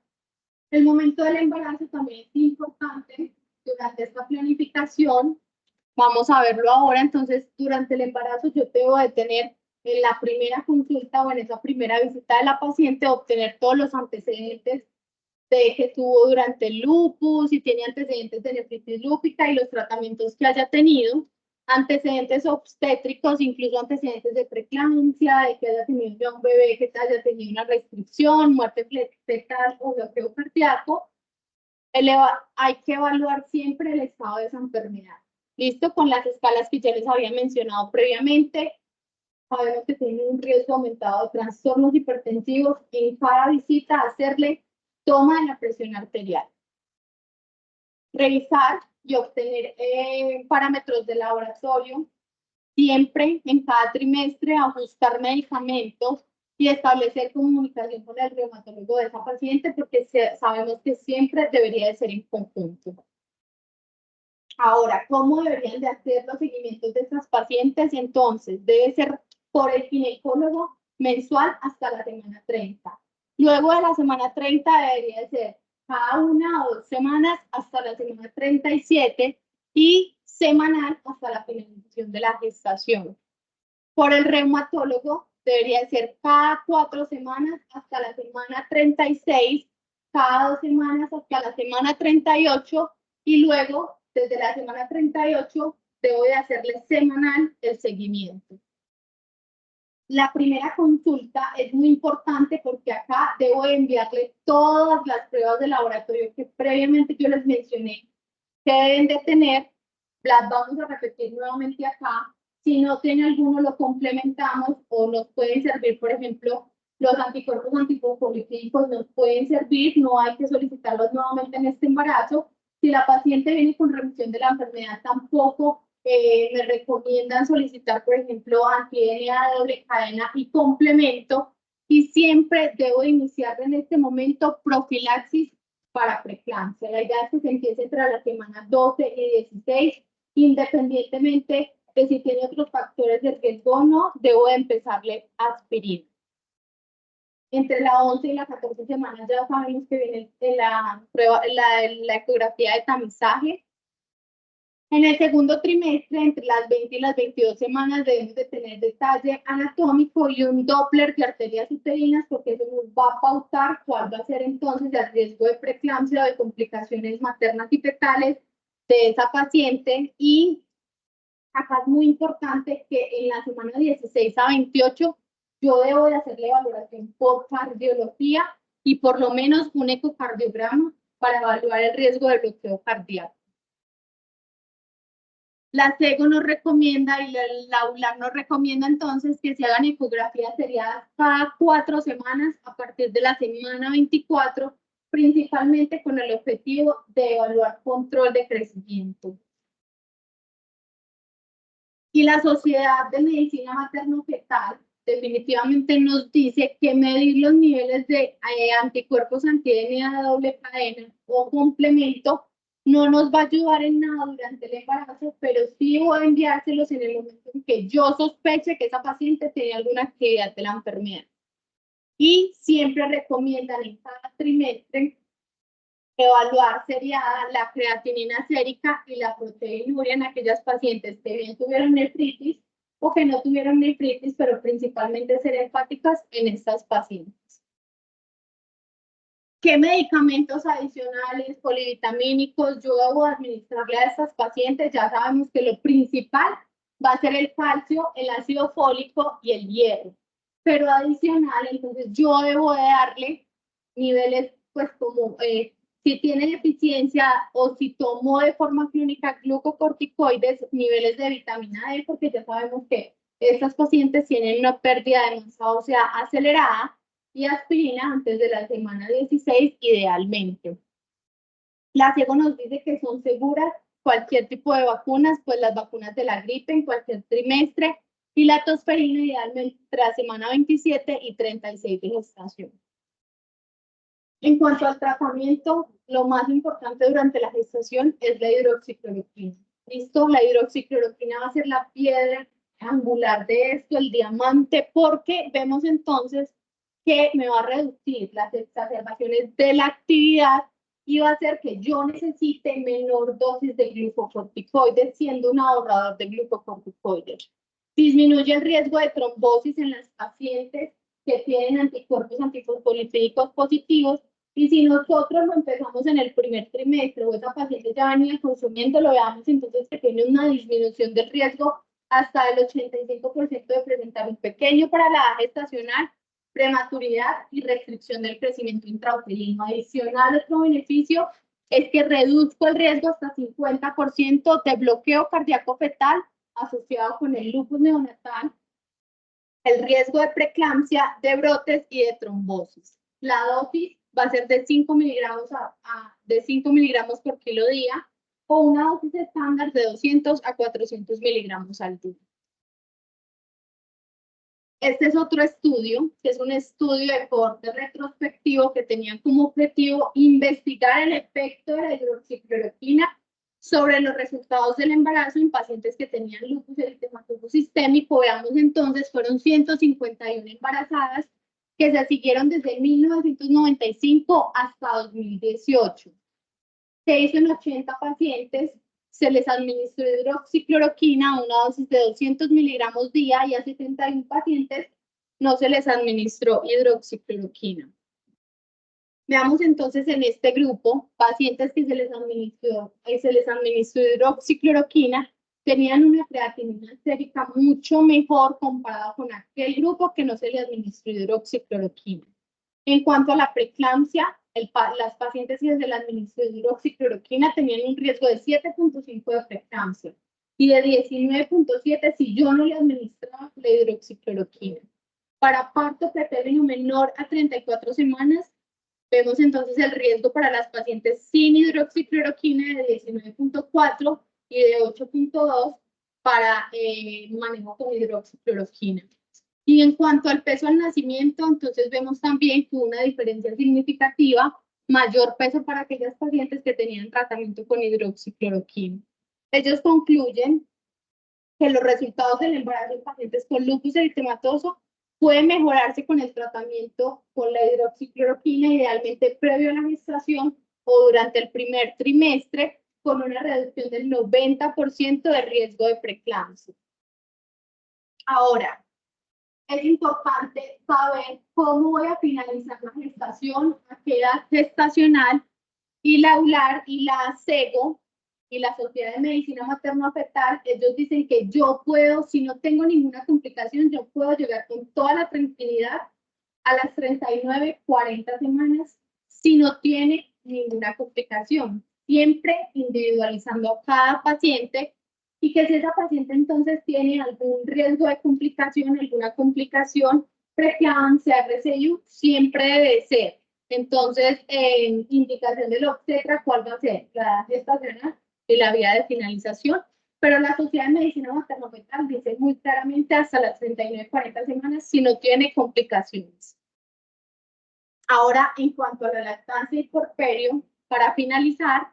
el momento del embarazo también es importante. Durante esta planificación, vamos a verlo ahora, entonces durante el embarazo yo debo de tener en la primera consulta o en esa primera visita de la paciente, obtener todos los antecedentes de que tuvo durante el lupus, si tiene antecedentes de nefritis lúpica y los tratamientos que haya tenido, antecedentes obstétricos, incluso antecedentes de preeclampsia, de que haya tenido ya un bebé que haya tenido una restricción, muerte fetal o bloqueo cardíaco. Hay que evaluar siempre el estado de esa enfermedad. Listo, con las escalas que ya les había mencionado previamente, sabemos que tiene un riesgo aumentado de trastornos hipertensivos. En cada visita hacerle toma de la presión arterial. Revisar y obtener parámetros de laboratorio. Siempre en cada trimestre ajustar medicamentos y establecer comunicación con el reumatólogo de esa paciente porque sabemos que siempre debería de ser en conjunto. Ahora, ¿cómo deberían de hacer los seguimientos de estas pacientes? Entonces, debe ser por el ginecólogo mensual hasta la semana 30. Luego de la semana 30 debería ser cada 1 o 2 semanas hasta la semana 37 y semanal hasta la finalización de la gestación. Por el reumatólogo debería ser cada 4 semanas hasta la semana 36, cada 2 semanas hasta la semana 38 y luego desde la semana 38 debo de hacerle semanal el seguimiento. La primera consulta es muy importante porque acá debo de enviarle todas las pruebas de laboratorio que previamente yo les mencioné que deben de tener. Las vamos a repetir nuevamente acá. Si no tiene alguno, lo complementamos o nos pueden servir, por ejemplo, los anticuerpos antifosfolipídicos nos pueden servir, no hay que solicitarlos nuevamente en este embarazo. Si la paciente viene con remisión de la enfermedad, tampoco me recomiendan solicitar, por ejemplo, anti-DNA de doble cadena y complemento. Y siempre debo iniciar en este momento profilaxis para preeclampsia. La idea es que se empiece entre las semanas 12 y 16, independientemente de si tiene otros factores de riesgo o no, debo de empezarle aspirina. Entre la 11 y la 14 semanas ya sabemos que viene la prueba, la ecografía de tamizaje. En el segundo trimestre, entre las 20 y las 22 semanas, debemos de tener detalle anatómico y un Doppler de arterias uterinas, porque eso nos va a pautar cuál va a ser entonces el riesgo de preeclampsia o de complicaciones maternas y fetales de esa paciente. Y acá es muy importante que en la semana 16 a 28 yo debo de hacer la evaluación por cardiología y por lo menos un ecocardiograma para evaluar el riesgo de bloqueo cardíaco. La CEGO nos recomienda y la ULAR nos recomienda entonces que se hagan ecografías seriadas cada 4 semanas a partir de la semana 24, principalmente con el objetivo de evaluar control de crecimiento. Y la Sociedad de Medicina Materno-Fetal definitivamente nos dice que medir los niveles de anticuerpos anti-DNA de doble cadena o complemento no nos va a ayudar en nada durante el embarazo, pero sí voy a enviárselos en el momento en que yo sospeche que esa paciente tiene alguna actividad de la enfermedad. Y siempre recomiendan en cada trimestre evaluar seriada la creatinina sérica y la proteinuria en aquellas pacientes que bien tuvieron nefritis o que no tuvieron nefritis, pero principalmente ser hepáticas en estas pacientes. ¿Qué medicamentos adicionales polivitamínicos yo debo administrarle a estas pacientes? Ya sabemos que lo principal va a ser el calcio, el ácido fólico y el hierro. Pero adicional, entonces yo debo de darle niveles, pues como si tiene deficiencia o si tomo de forma clínica glucocorticoides, niveles de vitamina D, porque ya sabemos que estas pacientes tienen una pérdida de masa ósea acelerada, y aspirina antes de la semana 16 idealmente. La CIEGO nos dice que son seguras cualquier tipo de vacunas, pues las vacunas de la gripe en cualquier trimestre y la tosferina idealmente entre la semana 27 y 36 de gestación. En cuanto al tratamiento, lo más importante durante la gestación es la hidroxicloroquina. ¿Listo? La hidroxicloroquina va a ser la piedra angular de esto, el diamante, porque vemos entonces que me va a reducir las exacerbaciones de la actividad y va a hacer que yo necesite menor dosis de glucocorticoides, siendo un ahorrador de glucocorticoides. Disminuye el riesgo de trombosis en las pacientes que tienen anticuerpos antifosfolipídicos positivos, y si nosotros lo empezamos en el primer trimestre o esa paciente ya venía consumiendo, lo veamos entonces que tiene una disminución del riesgo hasta el 85% de presentar un pequeño para la edad gestacional, prematuridad y restricción del crecimiento intrauterino. Adicional, otro beneficio es que reduzco el riesgo hasta 50% de bloqueo cardíaco fetal asociado con el lupus neonatal, el riesgo de preeclampsia, de brotes y de trombosis. La dosis va a ser de 5 miligramos, de 5 miligramos por kilo día o una dosis estándar de 200 a 400 miligramos al día. Este es otro estudio, que es un estudio de corte retrospectivo que tenía como objetivo investigar el efecto de la hidroxicloroquina sobre los resultados del embarazo en pacientes que tenían lupus eritematoso sistémico. Veamos entonces, fueron 151 embarazadas que se siguieron desde 1995 hasta 2018. Se hizo en 80 pacientes, se les administró hidroxicloroquina, una dosis de 200 miligramos día, y a 71 pacientes no se les administró hidroxicloroquina. Veamos entonces en este grupo, pacientes que se les administró hidroxicloroquina tenían una creatinina sérica mucho mejor comparado con aquel grupo que no se le administró hidroxicloroquina. En cuanto a la preeclampsia, las pacientes que se les administró hidroxicloroquina tenían un riesgo de 7.5 de preeclampsia y de 19.7 si yo no le administraba la hidroxicloroquina. Para parto pretérmino menor a 34 semanas, vemos entonces el riesgo para las pacientes sin hidroxicloroquina de 19.4 y de 8.2 para manejo con hidroxicloroquina. Y en cuanto al peso al nacimiento, entonces vemos también que una diferencia significativa, mayor peso para aquellas pacientes que tenían tratamiento con hidroxicloroquina. Ellos concluyen que los resultados del embarazo en pacientes con lupus eritematoso pueden mejorarse con el tratamiento con la hidroxicloroquina, idealmente previo a la gestación o durante el primer trimestre, con una reducción del 90% de riesgo de preeclampsia. Ahora, es importante saber cómo voy a finalizar la gestación, a qué edad gestacional, y la ULAR y la CEGO y la Sociedad de Medicina Materno-Fetal, ellos dicen que yo puedo, si no tengo ninguna complicación, yo puedo llegar con toda la tranquilidad a las 39, 40 semanas si no tiene ninguna complicación, siempre individualizando a cada paciente, y que si esa paciente entonces tiene algún riesgo de complicación, alguna complicación, preeclampsia, RCIU, siempre debe ser. Entonces, indicación del obstetra, ¿cuál va a ser? La edad gestacional y la vía de finalización. pero la Sociedad de Medicina Materno-Fetal dice muy claramente hasta las 39-40 semanas si no tiene complicaciones. Ahora, en cuanto a la lactancia y puerperio, para finalizar,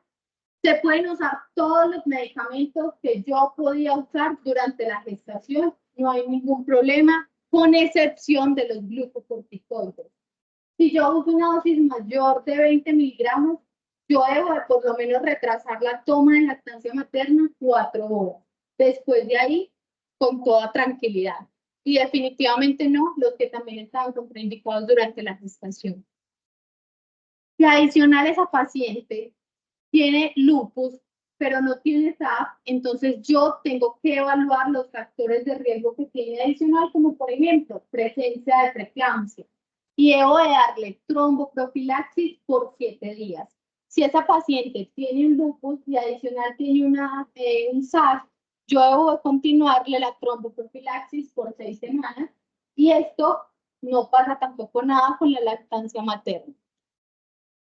se pueden usar todos los medicamentos que yo podía usar durante la gestación, no hay ningún problema, con excepción de los glucocorticoides. Si yo uso una dosis mayor de 20 miligramos, yo debo de por lo menos retrasar la toma de lactancia materna 4 horas. Después de ahí, con toda tranquilidad. Y definitivamente no los que también estaban contraindicados durante la gestación. Si adicional esa paciente tiene lupus, pero no tiene SAF, entonces yo tengo que evaluar los factores de riesgo que tiene adicional, como por ejemplo, presencia de preeclampsia. Y debo de darle tromboprofilaxis por 7 días. Si esa paciente tiene un lupus y adicional tiene un SAF, yo debo de continuarle la tromboprofilaxis por 6 semanas. Y esto no pasa tampoco nada con la lactancia materna.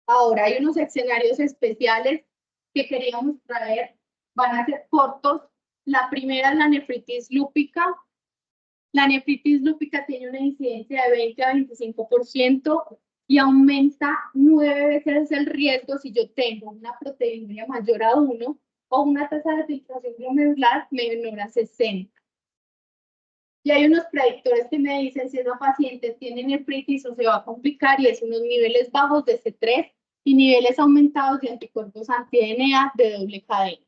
Ahora hay unos escenarios especiales que queríamos traer, van a ser cortos. La primera es la nefritis lúpica. La nefritis lúpica tiene una incidencia de 20 a 25% y aumenta 9 veces el riesgo si yo tengo una proteinuria mayor a 1 o una tasa de filtración glomerular menor a 60. Y hay unos predictores que me dicen si esa paciente tiene nefritis o se va a complicar, y es unos niveles bajos de C3 y niveles aumentados de anticuerpos anti-DNA de doble cadena.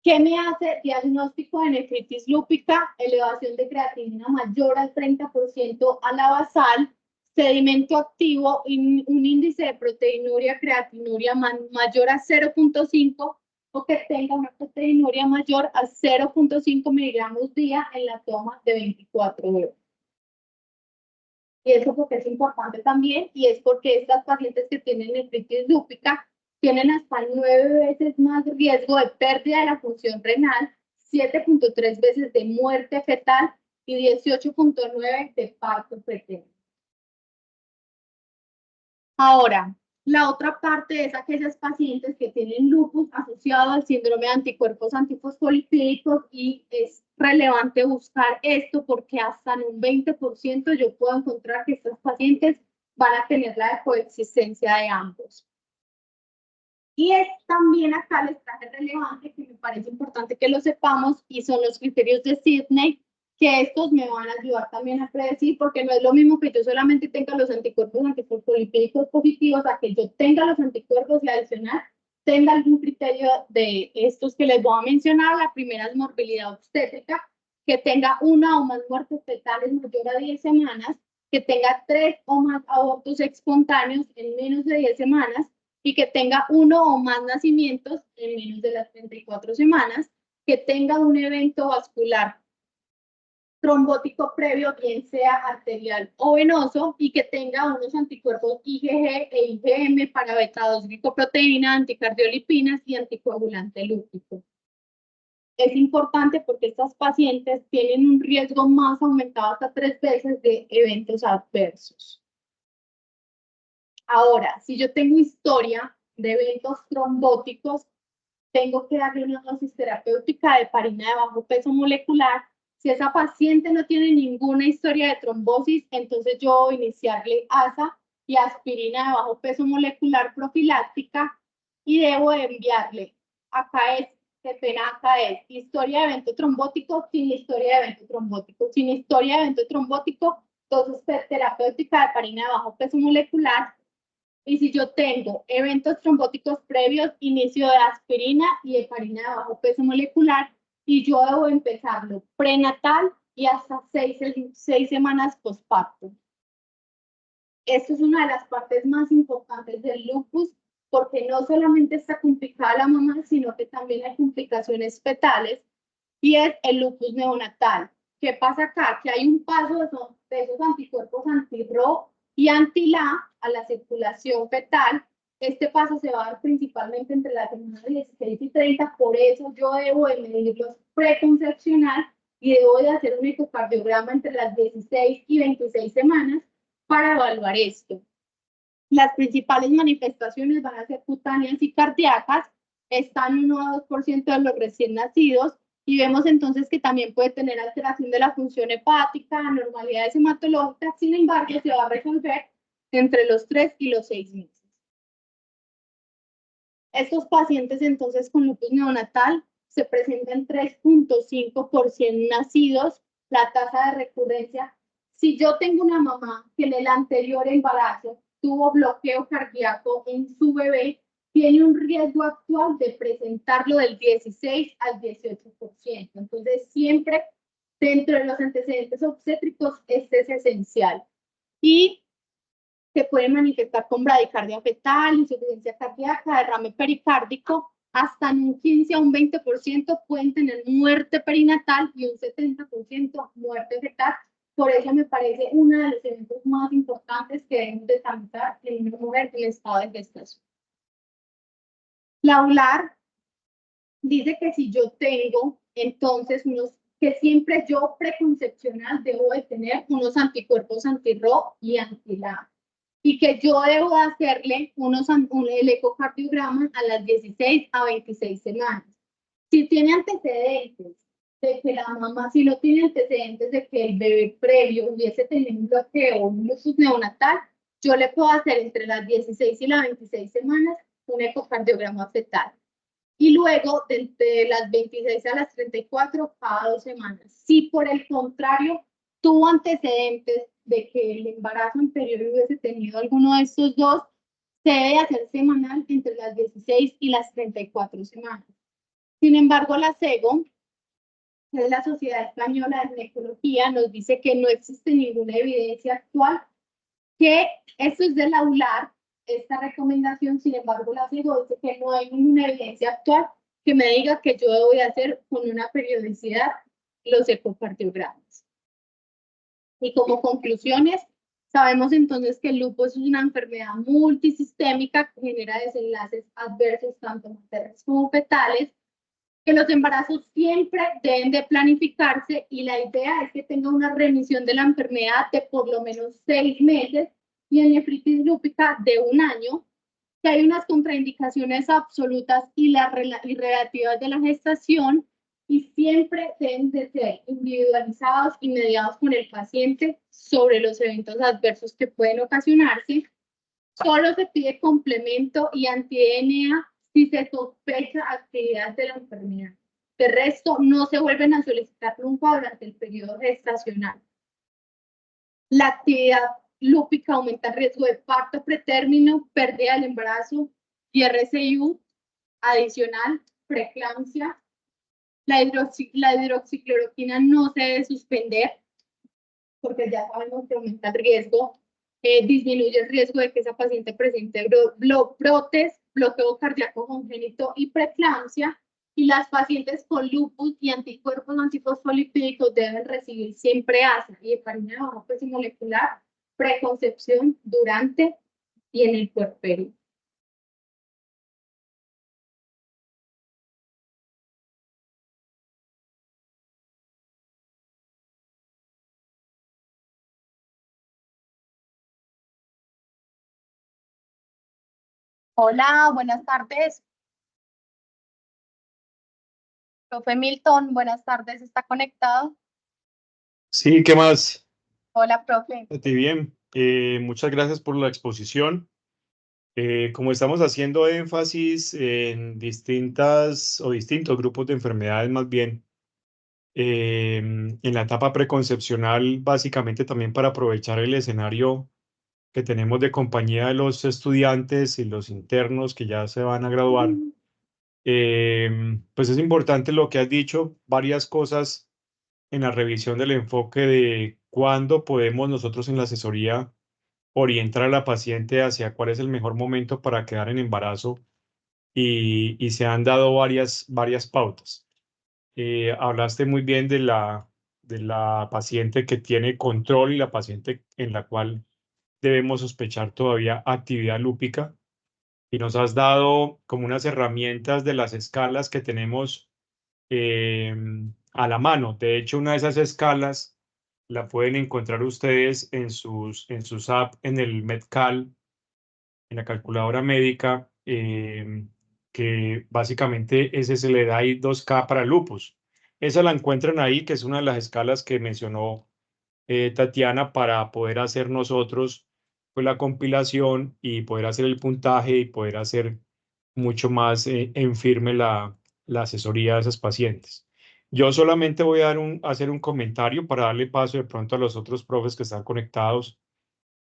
¿Qué me hace diagnóstico de nefritis lúpica? Elevación de creatinina mayor al 30% a la basal, sedimento activo, un índice de proteinuria, creatinuria mayor a 0.5 o que tenga una proteinuria mayor a 0.5 miligramos día en la toma de 24 horas. Y eso porque es importante también, y es porque estas pacientes que tienen nefritis lúpica tienen hasta 9 veces más riesgo de pérdida de la función renal, 7.3 veces de muerte fetal y 18.9 de parto preterno. Ahora, la otra parte es aquellas pacientes que tienen lupus asociado al síndrome de anticuerpos antifosfolipídicos, y es relevante buscar esto porque hasta en un 20% yo puedo encontrar que estas pacientes van a tener la coexistencia de ambos. Y es también acá les traje relevante, que me parece importante que lo sepamos, y son los criterios de Sidney, que estos me van a ayudar también a predecir, porque no es lo mismo que yo solamente tenga los anticuerpos antifosfolipídicos positivos a que yo tenga los anticuerpos y adicional tenga algún criterio de estos que les voy a mencionar. La primera es morbilidad obstétrica, que tenga una o más muertes fetales mayor a 10 semanas, que tenga 3 o más abortos espontáneos en menos de 10 semanas, y que tenga 1 o más nacimientos en menos de las 34 semanas, que tenga un evento vascular trombótico previo, bien sea arterial o venoso, y que tenga unos anticuerpos IgG e IgM para beta-2 glicoproteína, anticardiolipinas y anticoagulante lúpico. Es importante porque estas pacientes tienen un riesgo más aumentado hasta 3 veces de eventos adversos. Ahora, si yo tengo historia de eventos trombóticos, tengo que darle una dosis terapéutica de heparina de bajo peso molecular. Si esa paciente no tiene ninguna historia de trombosis, entonces yo voy a iniciarle ASA y aspirina de bajo peso molecular profiláctica, y debo enviarle, acá es, qué pena, acá es historia de evento trombótico, sin historia de evento trombótico, sin historia de evento trombótico, dosis terapéutica de heparina de bajo peso molecular. Y si yo tengo eventos trombóticos previos, inicio de aspirina y heparina de bajo peso molecular, y yo debo empezarlo prenatal y hasta 6 semanas postparto. Esto es una de las partes más importantes del lupus, porque no solamente está complicada la mamá, sino que también hay complicaciones fetales, y es el lupus neonatal. ¿Qué pasa acá? Que hay un paso de esos anticuerpos anti-RO y anti-LA a la circulación fetal. Este paso se va a dar principalmente entre las semanas 16 y 30, por eso yo debo de medirlos preconcepcional y debo de hacer un ecocardiograma entre las 16 y 26 semanas para evaluar esto. Las principales manifestaciones van a ser cutáneas y cardíacas, están 1 a 2% de los recién nacidos, Y vemos entonces que también puede tener alteración de la función hepática, anormalidades hematológicas, sin embargo, se va a resolver entre los 3 y los 6 meses. Estos pacientes entonces con lupus neonatal se presentan 3.5 por 100 nacidos, la tasa de recurrencia. Si yo tengo una mamá que en el anterior embarazo tuvo bloqueo cardíaco en su bebé, tiene un riesgo actual de presentarlo del 16 al 18%. Entonces, siempre dentro de los antecedentes obstétricos, este es esencial. Y se puede manifestar con bradicardia fetal, insuficiencia cardíaca, derrame pericárdico, hasta en un 15 a un 20% pueden tener muerte perinatal y un 70% muerte fetal. Por eso me parece uno de los eventos más importantes que debemos de tramitar en una mujer en estado de gestación. La ULAR dice que si yo tengo, entonces, que siempre yo preconcepcional debo de tener unos anticuerpos anti-RO y anti-LAM. Y que yo debo hacerle el ecocardiograma a las 16 a 26 semanas. Si tiene antecedentes de que la mamá, si no tiene antecedentes de que el bebé previo hubiese tenido un bloqueo o un lupus neonatal, yo le puedo hacer entre las 16 y las 26 semanas un ecocardiograma fetal. Y luego, de las 26 a las 34, cada 2 semanas. Si por el contrario tuvo antecedentes de que el embarazo anterior hubiese tenido alguno de estos dos, se debe hacer semanal entre las 16 y las 34 semanas. Sin embargo, la SEGO, que es la Sociedad Española de Ginecología, nos dice que no existe ninguna evidencia actual, que esto es de la ULAR, esta recomendación. Sin embargo, la SEGO dice que no hay ninguna evidencia actual que me diga que yo debo de hacer con una periodicidad los ecocardiogramas. Y como conclusiones, sabemos entonces que el lupus es una enfermedad multisistémica que genera desenlaces adversos tanto maternos como fetales, que los embarazos siempre deben de planificarse y la idea es que tenga una remisión de la enfermedad de por lo menos 6 meses y en nefritis lúpica de 1 año, que hay unas contraindicaciones absolutas y relativas de la gestación y siempre deben de ser individualizados y mediados con el paciente sobre los eventos adversos que pueden ocasionarse. Solo se pide complemento y anti-DNA si se sospecha actividad de la enfermedad. De resto, no se vuelven a solicitar nunca durante el periodo gestacional. La actividad lúpica aumenta el riesgo de parto pretérmino, pérdida del embarazo y RCIU adicional, preeclampsia. La hidroxicloroquina no se debe suspender porque ya sabemos que aumenta el riesgo, disminuye el riesgo de que esa paciente presente brotes, bloqueo cardíaco congénito y preeclampsia. Y las pacientes con lupus y anticuerpos antifosfolipídicos deben recibir siempre ASA y heparina de bajo peso molecular, preconcepción, durante y en el puerperio. Hola, buenas tardes. Profe Milton, buenas tardes, ¿está conectado? Sí, ¿qué más? Hola, profe. A ti bien. Muchas gracias por la exposición. Como estamos haciendo énfasis en distintos grupos de enfermedades más bien, en la etapa preconcepcional, básicamente también para aprovechar el escenario que tenemos de compañía de los estudiantes y los internos que ya se van a graduar, pues es importante lo que has dicho, varias cosas en la revisión del enfoque de cuándo podemos nosotros en la asesoría orientar a la paciente hacia cuál es el mejor momento para quedar en embarazo y se han dado varias pautas. Hablaste muy bien de la paciente que tiene control y la paciente en la cual debemos sospechar todavía actividad lúpica y nos has dado como unas herramientas de las escalas que tenemos a la mano. De hecho, una de esas escalas la pueden encontrar ustedes en sus apps, en el Medcal, en la calculadora médica, que básicamente ese se le da ahí 2K para lupus. Esa la encuentran ahí, que es una de las escalas que mencionó Tatiana, para poder hacer nosotros pues, la compilación y poder hacer el puntaje y poder hacer mucho más en firme la asesoría de esas pacientes. Yo solamente voy a hacer un comentario para darle paso de pronto a los otros profes que están conectados.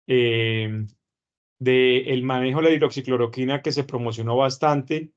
Del manejo de la hidroxicloroquina, que se promocionó bastante.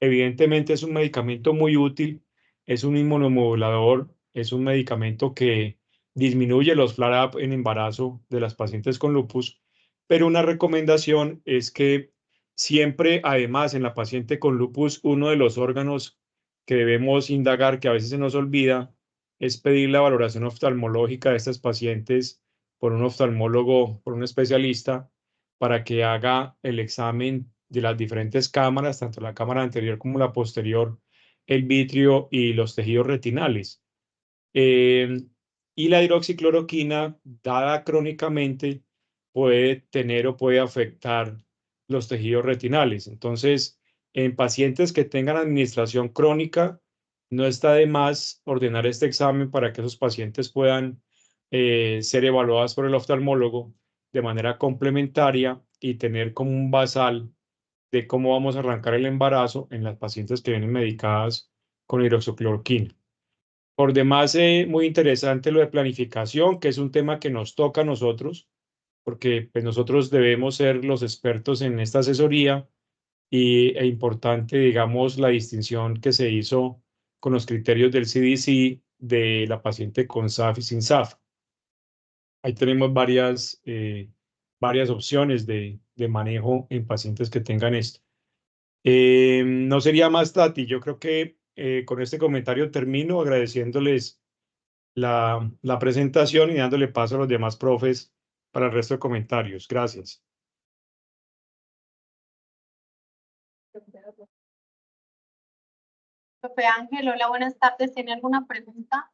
Evidentemente es un medicamento muy útil, es un inmunomodulador, es un medicamento que disminuye los flare-up en embarazo de las pacientes con lupus, pero una recomendación es que siempre, además, en la paciente con lupus, uno de los órganos que debemos indagar, que a veces se nos olvida, es pedir la valoración oftalmológica de estas pacientes por un oftalmólogo, por un especialista, para que haga el examen de las diferentes cámaras, tanto la cámara anterior como la posterior, el vitrio y los tejidos retinales. Eh, y la hidroxicloroquina, dada crónicamente, puede tener o puede afectar los tejidos retinales. Entonces, en pacientes que tengan administración crónica, no está de más ordenar este examen para que esos pacientes puedan ser evaluados por el oftalmólogo de manera complementaria y tener como un basal de cómo vamos a arrancar el embarazo en las pacientes que vienen medicadas con hidroxicloroquina. Por demás, muy interesante lo de planificación, que es un tema que nos toca a nosotros, porque pues, nosotros debemos ser los expertos en esta asesoría e importante, digamos, la distinción que se hizo con los criterios del CDC de la paciente con SAF y sin SAF. Ahí tenemos varias opciones de manejo en pacientes que tengan esto. No sería más, Tati. Yo creo que con este comentario termino agradeciéndoles la presentación y dándole paso a los demás profes para el resto de comentarios. Gracias. Profe Ángel, hola, buenas tardes. ¿Tiene alguna pregunta?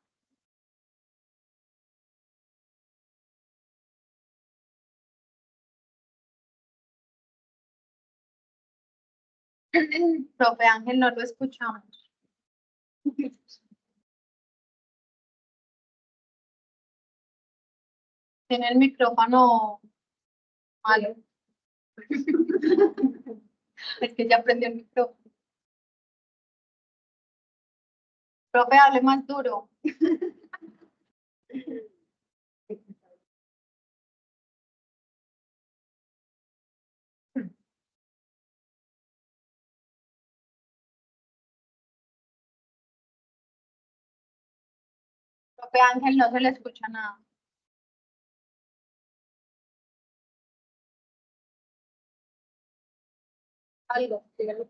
Profe Ángel, no lo escuchamos. Tiene el micrófono malo. Es que ya prendió el micrófono. Profe, hable más duro. Profe Ángel, no se le escucha nada. Algo, dígale.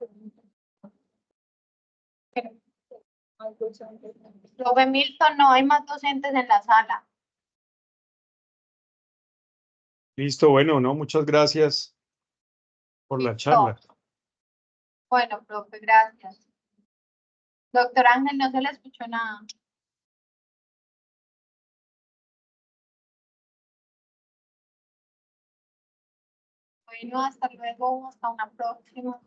Profe Milton, no hay más docentes en la sala. Listo, bueno, no, muchas gracias por la charla. Listo. Bueno, profe, gracias. Doctor Ángel, no se le escuchó nada. Bueno, hasta luego, hasta una próxima.